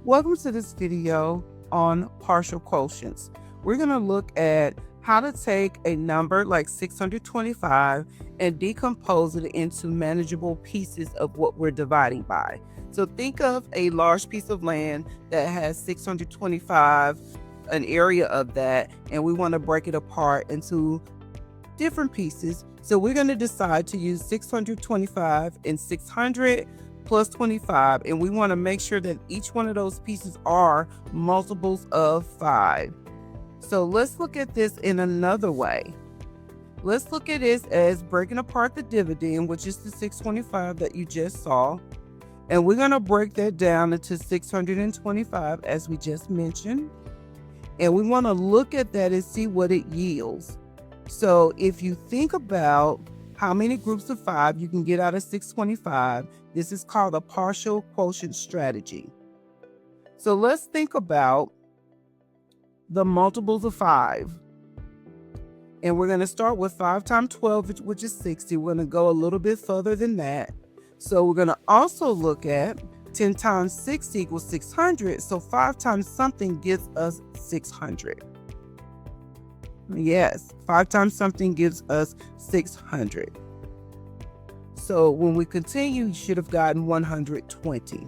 Welcome to this video on partial quotients. We're going to look at how to take a number like 625 and decompose it into manageable pieces of what we're dividing by. So think of a large piece of land that has 625, an area of that, and we want to break it apart into different pieces. So we're going to decide to use 625 and 600 plus 25, and we want to make sure that each one of those pieces are multiples of 5. So let's look at this in another way. Let's look at this as breaking apart the dividend, which is the 625 that you just saw, and we're going to break that down into 625 as we just mentioned, and we want to look at that and see what it yields. So if you think about how many groups of 5 you can get out of 625, this is called a partial quotient strategy. So let's think about the multiples of 5. And we're going to start with 5 times 12, which is 60. We're going to go a little bit further than that. So we're going to also look at 10 times 60 equals 600. So 5 times something gives us 600. Yes, 5 times something gives us 600. So when we continue, you should have gotten 120.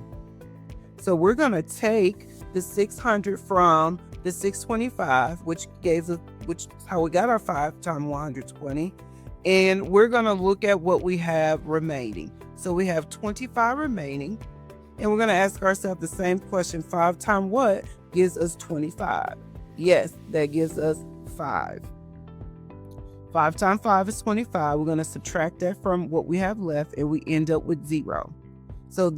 So we're going to take the 600 from the 625, which is how we got our 5 times 120. And we're going to look at what we have remaining. So we have 25 remaining. And we're going to ask ourselves the same question. 5 times what gives us 25? Yes, that gives us 5. 5 times 5 is 25. We're going to subtract that from what we have left, and we end up with 0. So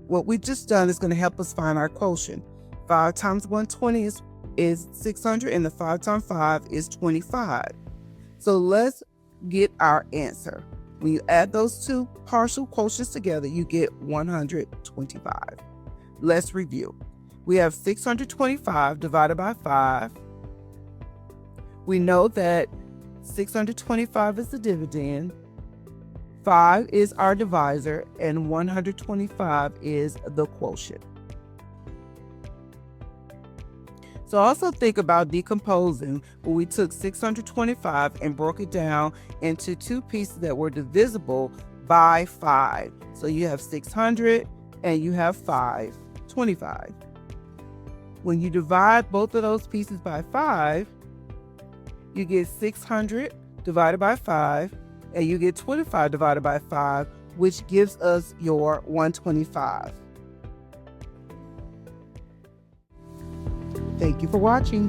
what we just done is going to help us find our quotient. 5 times 120 is 600, and the 5 times 5 is 25. So let's get our answer. When you add those two partial quotients together, you get 125. Let's review. We have 625 divided by 5. We know that 625 is the dividend, 5 is our divisor, and 125 is the quotient. So also think about decomposing where we took 625 and broke it down into two pieces that were divisible by 5. So you have 600 and you have 25. When you divide both of those pieces by 5, you get 600 divided by 5, and you get 25 divided by 5, which gives us your 125. Thank you for watching.